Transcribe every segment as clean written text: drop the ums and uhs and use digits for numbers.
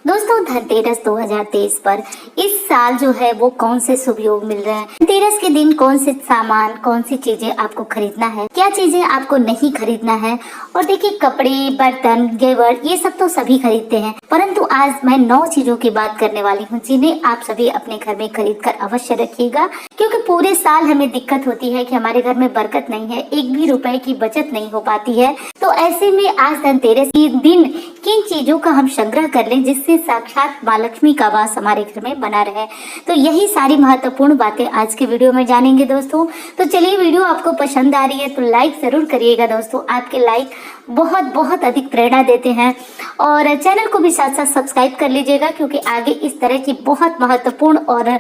दोस्तों धनतेरस 2023 पर इस साल जो है वो कौन से शुभ योग मिल रहे हैं। धनतेरस के दिन कौन से सामान, कौन सी चीजें आपको खरीदना है, क्या चीजें आपको नहीं खरीदना है। और देखिए कपड़े, बर्तन, जेवर ये सब तो सभी खरीदते हैं, परंतु आज मैं 9 चीजों की बात करने वाली हूँ जिन्हें आप सभी अपने घर में खरीद कर अवश्य रखिएगा। क्योंकि पूरे साल हमें दिक्कत होती है कि हमारे घर में बरकत नहीं है, एक भी रुपए की बचत नहीं हो पाती है। तो ऐसे में आज धनतेरस के दिन किन चीजों का हम संग्रह कर लें जिससे साक्षात माँ लक्ष्मी का वास हमारे घर में बना रहे। तो यही सारी महत्वपूर्ण बातें आज के वीडियो में जानेंगे दोस्तों। तो चलिए, वीडियो आपको पसंद आ रही है तो लाइक जरूर करिएगा दोस्तों। आपके लाइक बहुत बहुत अधिक प्रेरणा देते हैं। और चैनल को भी साथ साथ सब्सक्राइब कर लीजिएगा, क्योंकि आगे इस तरह की बहुत महत्वपूर्ण और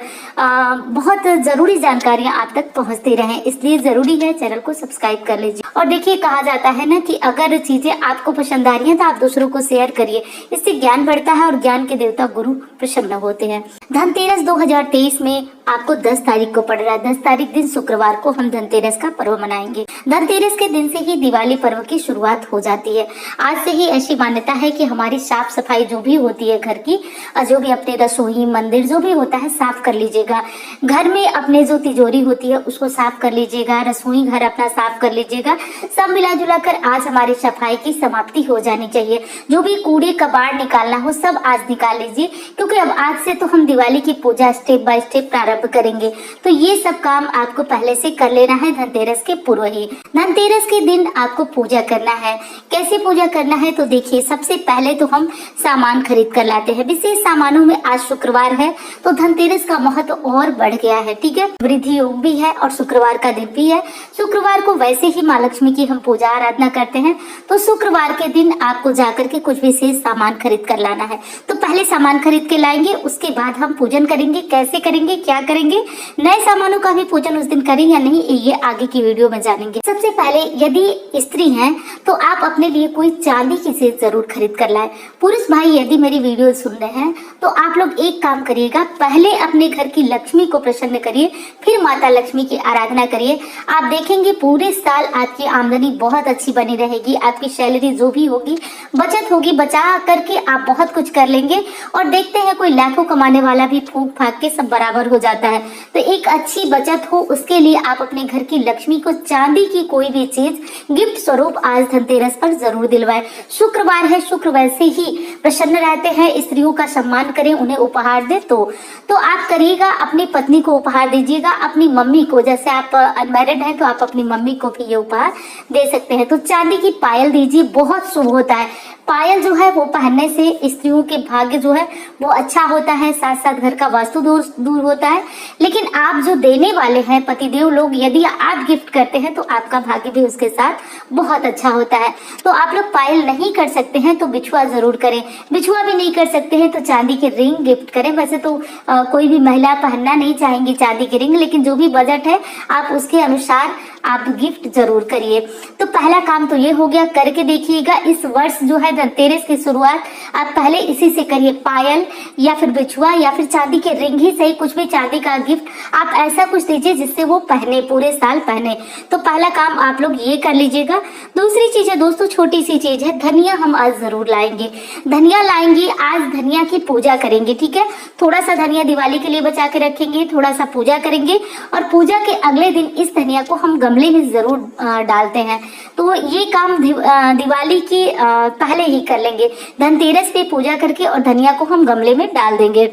बहुत जरूरी जानकारियां आप तक पहुंचती रहें, इसलिए जरूरी है चैनल को सब्सक्राइब कर लीजिए। और देखिए, कहा जाता है ना कि अगर चीजें आपको पसंद आ रही हैं तो आप दूसरों को शेयर करिए, इससे ज्ञान बढ़ता है और ज्ञान के देवता गुरु प्रसन्न होते हैं। धनतेरस 2023 में आपको 10 तारीख को पड़ रहा है। 10 तारीख दिन शुक्रवार को हम धनतेरस का पर्व मनाएंगे। धनतेरस के दिन से ही दिवाली पर्व की शुरुआत हो जाती है। आज से ही ऐसी मान्यता है कि हमारी साफ सफाई जो भी होती है घर की, जो भी अपने रसोई, मंदिर जो भी होता है साफ कर लीजिएगा। घर में अपने जो तिजोरी होती है उसको साफ कर लीजिएगा, रसोई घर अपना साफ कर लीजिएगा। सब मिला जुला कर आज हमारी सफाई की समाप्ति हो जानी चाहिए। जो भी कूड़े कबाड़ निकालना हो सब आज निकाल लीजिए, क्योंकि अब आज से तो हम दिवाली की पूजा स्टेप बाय स्टेप प्रारंभ करेंगे। तो ये सब काम आपको पहले से कर लेना है धनतेरस के पूर्व ही। धनतेरस के दिन आपको पूजा करना है। कैसे पूजा करना है तो देखिए, सबसे पहले तो हम सामान खरीद कर लाते हैं। विशेष सामानों में आज शुक्रवार है तो धनतेरस का महत्व और बढ़ गया है। ठीक है, वृद्धि योग भी है और शुक्रवार का दिन भी है। शुक्रवार को वैसे ही माँ लक्ष्मी की हम पूजा आराधना करते हैं, तो शुक्रवार के दिन आपको जाकर के कुछ विशेष सामान खरीद कर लाना है। तो पहले सामान खरीद के लाएंगे, उसके बाद हम पूजन करेंगे। कैसे करेंगे, क्या करेंगे, नए सामानों का भी पूजन उस दिन करें या नहीं, ये आगे की वीडियो में जानेंगे। सबसे पहले यदि स्त्री हैं तो आप अपने लिए कोई चांदी की चीज जरूर खरीद कर लाए। पुरुष भाई यदि मेरी वीडियो सुन रहे हैं तो आप लोग एक काम करिएगा, पहले अपने घर की लक्ष्मी को प्रसन्न करिए, फिर माता लक्ष्मी की आराधना करिए। आप देखेंगे पूरे साल आपकी आमदनी बहुत अच्छी बनी रहेगी। आपकी सैलरी जो भी होगी, बचत होगी, बचा करके आप बहुत कुछ कर लेंगे। और देखते हैं कोई लाखों कमाने वाला भी फूंक फाक के सब बराबर हो जाता है। तो एक अच्छी बचत हो उसके लिए आप अपने घर की लक्ष्मी को चांदी की कोई भी चीज गिफ्ट स्वरूप आज धनतेरस पर जरूर दिलवाए। शुक्रवार है, शुक्र वैसे ही प्रसन्न रहते हैं। स्त्रियों का सम्मान करें, उन्हें उपहार दे तो आप करिएगा। अपनी पत्नी को उपहार दीजिएगा, अपनी मम्मी को, जैसे आप अनमैरिड हैं तो आप अपनी मम्मी को भी ये उपहार दे सकते हैं। तो चांदी की पायल दीजिए, बहुत शुभ होता है। पायल जो है वो पहनने से स्त्रियों के भाग्य जो है वो अच्छा होता है, साथ साथ घर का वास्तु दोष दूर होता है। लेकिन आप जो देने वाले हैं पतिदेव लोग, यदि आप गिफ्ट करते हैं तो आपका भाग्य भी उसके साथ बहुत अच्छा होता है। तो आप लोग पायल नहीं कर सकते हैं तो बिछुआ जरूर करें। बिछुआ भी नहीं कर सकते हैं तो चांदी के रिंग गिफ्ट करें। वैसे तो कोई भी महिला पहनना नहीं चाहेंगी चांदी के रिंग, लेकिन जो भी बजट है आप उसके अनुसार आप गिफ्ट जरूर करिए। तो पहला काम तो ये हो गया, करके देखिएगा। इस वर्ष जो है धनतेरस की शुरुआत आप पहले इसी से करिए, पायल या फिर बिछुआ या फिर चांदी के रिंग ही सही, कुछ भी चांदी का गिफ्ट आप ऐसा कुछ दीजिए जिससे वो पहने, पूरे साल पहने। तो पहला काम आप लोग ये कर लीजिएगा। दूसरी चीज है दोस्तों, छोटी सी चीज है, धनिया हम आज जरूर लाएंगे। धनिया लाएंगे, आज धनिया की पूजा करेंगे। ठीक है, थोड़ा सा धनिया दिवाली के लिए बचा के रखेंगे, थोड़ा सा पूजा करेंगे और पूजा के अगले दिन इस धनिया को हम गमले में जरूर डालते हैं। तो ये काम दिवाली की पहले ही कर लेंगे। धनतेरस पे पूजा करके और धनिया को हम गमले में डाल देंगे।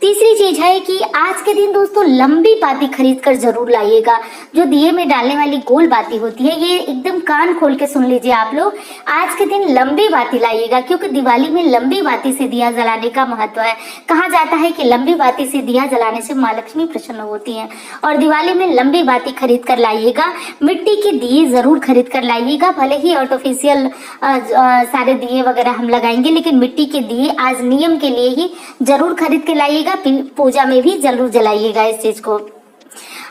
तीसरी चीज है कि आज के दिन दोस्तों लंबी बाती खरीद कर जरूर लाइएगा। जो दिए में डालने वाली गोल बाती होती है, ये एकदम कान खोल के सुन लीजिए आप लोग। आज के दिन लंबी बाती लाइएगा, क्योंकि दिवाली में लंबी बाती से दिया जलाने का महत्व है। कहा जाता है कि लंबी बाती से दिया जलाने से माँ लक्ष्मी प्रसन्न होती हैं। और दिवाली में लंबी बाती खरीद कर लाइएगा। मिट्टी के दिए जरूर खरीद कर लाइएगा। भले ही आर्टिफिशियल सारे दिए वगैरह हम लगाएंगे, लेकिन मिट्टी के दिए आज नियम के लिए ही जरूर खरीद के लाइएगा। पूजा में भी जरूर जलाइएगा इस चीज को।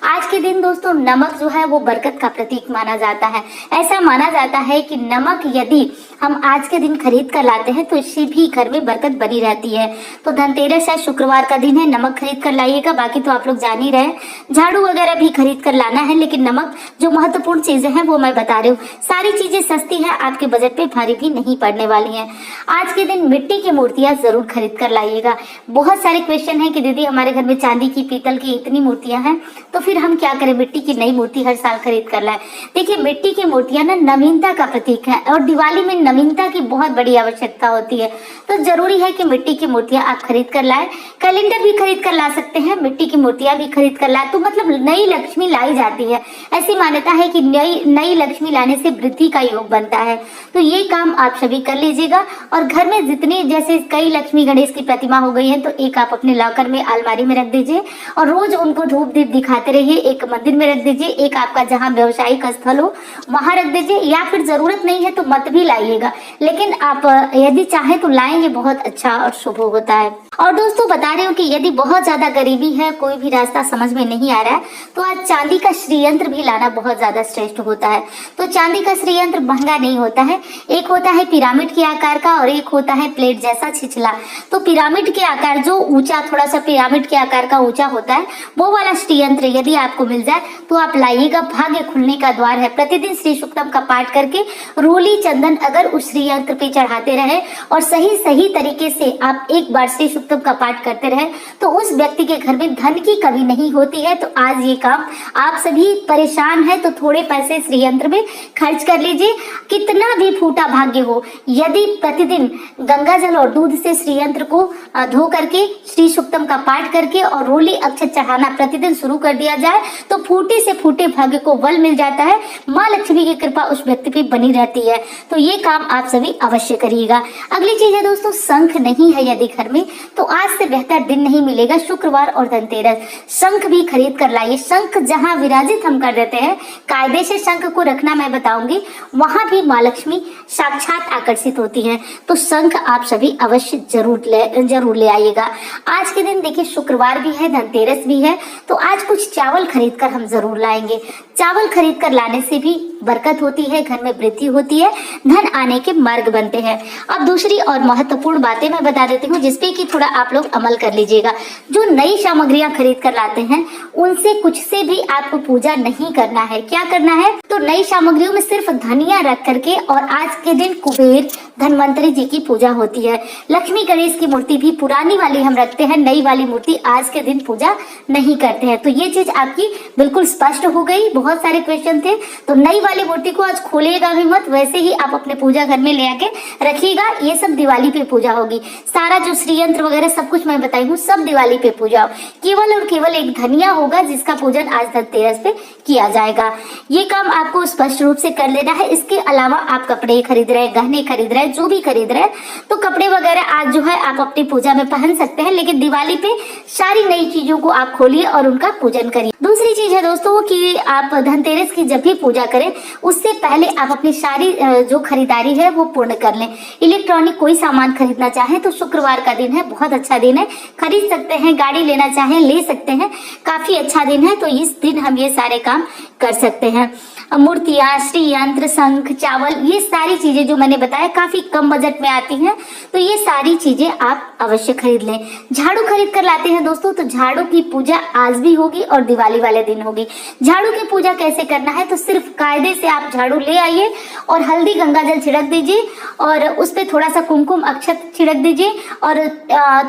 आज के दिन दोस्तों नमक जो है वो बरकत का प्रतीक माना जाता है। ऐसा माना जाता है कि नमक यदि हम आज के दिन खरीद कर लाते हैं तो इससे भी घर में बरकत बनी रहती है। तो धनतेरस है, शुक्रवार का दिन है, नमक खरीद कर लाइएगा। बाकी तो आप लोग जान ही रहे, झाड़ू वगैरह भी खरीद कर लाना है, लेकिन नमक जो महत्वपूर्ण चीजें हैं वो मैं बता रही हूँ। सारी चीजें सस्ती है, आपके बजट पे भारी भी नहीं पड़ने वाली है। आज के दिन मिट्टी की मूर्तियां जरूर खरीद कर लाइएगा। बहुत सारे क्वेश्चन है कि दीदी हमारे घर में चांदी की, पीतल की इतनी मूर्तियां हैं तो फिर हम क्या करें, मिट्टी की नई मूर्ति हर साल खरीद कर लाए। देखिए मिट्टी की मूर्तियां ना नवीनता का प्रतीक है और दिवाली में नवीनता की बहुत बड़ी आवश्यकता होती है। तो जरूरी है कि मिट्टी की मूर्तियां आप खरीद कर लाए। कैलेंडर भी खरीद कर ला सकते हैं, मिट्टी की मूर्तियां भी खरीद कर लाए तो मतलब नई लक्ष्मी लाई जाती है। ऐसी मान्यता है कि नई लक्ष्मी लाने से वृद्धि का योग बनता है। तो ये काम आप सभी कर लीजिएगा। और घर में जितनी जैसे कई लक्ष्मी गणेश की प्रतिमा हो गई है तो एक आप अपने लॉकर में अलमारी में रख दीजिए और रोज उनको धूप दीप दिखाते रहिए। एक मंदिर में रख दीजिए, एक आपका जहाँ व्यवसायिक स्थल हो वहां रख दीजिए, या फिर जरूरत नहीं है तो मत भी लाइएगा, लेकिन आप यदि चाहे तो लाएंगे, बहुत अच्छा और शुभ होता है। और दोस्तों बता रही हूँ कि यदि बहुत ज्यादा गरीबी है, कोई भी रास्ता समझ में नहीं आ रहा है तो आज चांदी का श्रीयंत्र भी लाना बहुत ज्यादा श्रेष्ठ होता है। तो चांदी का श्रीयंत्र महंगा नहीं होता है, एक होता है पिरामिड के आकार का और एक होता है प्लेट जैसा छिछला। तो पिरामिड के आकार जो ऊंचा, थोड़ा सा पिरामिड के आकार का ऊंचा होता है, वो वाला श्रीयंत्र यदि आपको मिल जाए तो आप लाइएगा। भाग्य खुलने का द्वार है। प्रतिदिन श्री सूक्तम का पाठ करके रोली चंदन अगर उस श्रीयंत्र पे चढ़ाते रहे और सही तरीके से आप एक बार श्री सूक्तम का पाठ करते रहे तो उस व्यक्ति के घर में धन की कमी नहीं होती है। तो आज ये काम आप सभी परेशान है तो थोड़े पैसे श्रीयंत्र में खर्च कर लीजिए। कितना भी फूटा भाग्य हो, यदि प्रतिदिन गंगा जल और दूध से श्रीयंत्र को धो करके श्री सूक्तम का पाठ करके और रोली अक्षत चढ़ाना प्रतिदिन शुरू कर दिया जाए तो फूटे से फूटे भाग्य को बल मिल जाता है। माँ लक्ष्मी की कृपा उस व्यक्ति पे बनी रहती है। तो ये काम आप सभी अवश्य करिएगा। अगली चीज है दोस्तों, शंख नहीं है यदि घर में तो आज से बेहतर दिन नहीं मिलेगा। शुक्रवार और धनतेरस, शंख भी खरीद कर लाइए। शंख जहाँ विराजित हम कर देते हैं, कायदे से शंख को रखना मैं बताऊंगी, वहां भी माँ लक्ष्मी साक्षात आकर्षित होती है। तो शंख आप सभी अवश्य जरूर ले आइएगा। आज के दिन देखिए शुक्रवार भी है, धनतेरस भी है, तो आज कुछ चावल खरीद कर हम जरूर लाएंगे। चावल खरीद कर लाने से भी बरकत होती है, घर में वृद्धि होती है, धन आने के मार्ग बनते हैं। अब दूसरी और महत्वपूर्ण बातें मैं बता देती हूँ जिसपे कि थोड़ा आप लोग अमल कर लीजिएगा। जो नई सामग्रियां खरीद कर लाते हैं उनसे कुछ से भी आपको पूजा नहीं करना है। क्या करना है, तो नई सामग्रियों में सिर्फ धनिया रख करके, और आज के दिन कुबेर धनवंतरी जी की पूजा होती है। लक्ष्मी गणेश की मूर्ति भी पुरानी वाली हम रखते हैं, नई वाली मूर्ति आज के दिन पूजा नहीं करते हैं। तो ये चीज आपकी बिल्कुल स्पष्ट हो गई। बहुत सारे क्वेश्चन थे, तो नई वाली मूर्ति को आज खोलिएगा भी मत, वैसे ही आप अपने पूजा घर में ले आके रखिएगा। ये सब दिवाली पे पूजा होगी। सारा जो श्रीयंत्र वगैरह सब कुछ मैं बताई हूँ सब दिवाली पे पूजा हो। केवल और केवल एक धनिया होगा जिसका पूजन आज धनतेरस पे किया जाएगा। ये काम आपको स्पष्ट रूप से कर लेना है। इसके अलावा आप कपड़े खरीद रहे हैं, गहने खरीद रहे हैं, जो भी खरीद रहे हैं, तो कपड़े वगैरह आज जो है आप अपनी पूजा में पहन सकते हैं, लेकिन दिवाली पे सारी नई चीजों को आप खोलिए और उनका पूजन करिए। दूसरी चीज है दोस्तों कि आप धनतेरस की जब भी पूजा करें उससे पहले आप अपनी सारी जो खरीदारी है वो पूर्ण कर लें। इलेक्ट्रॉनिक कोई सामान खरीदना चाहें तो शुक्रवार का दिन है, बहुत अच्छा दिन है, खरीद सकते हैं। गाड़ी लेना चाहें ले सकते हैं, काफी अच्छा दिन है। तो इस दिन हम ये सारे काम कर सकते हैं। मूर्तियां, श्रीयंत्र, शंख, चावल, ये सारी चीजें जो मैंने बताया काफी कम बजट में आती हैं, तो ये सारी चीजें आप अवश्य खरीद लें। झाड़ू खरीद कर लाते हैं दोस्तों, तो झाड़ू की पूजा आज भी होगी और दिवाली वाले दिन होगी। झाड़ू की पूजा कैसे करना है, तो सिर्फ कायदे से आप झाड़ू ले आइए और हल्दी गंगा जल छिड़क दीजिए और उस पर थोड़ा सा कुमकुम अक्षत छिड़क दीजिए और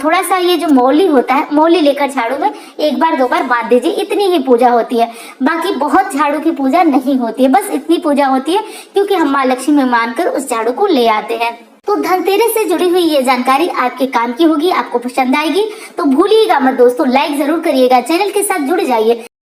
थोड़ा सा ये जो मौली होता है, मौली लेकर झाड़ू में एक बार दो बार बांध दीजिए। इतनी ही पूजा होती है, बाकी बहुत झाड़ू की पूजा नहीं होती है। बस इतनी पूजा होती है क्योंकि हम माँ लक्ष्मी में मानकर उस झाड़ू को ले आते हैं। तो धनतेरस से जुड़ी हुई ये जानकारी आपके काम की होगी, आपको पसंद आएगी तो भूलिएगा मत दोस्तों, लाइक जरूर करिएगा, चैनल के साथ जुड़ जाइए।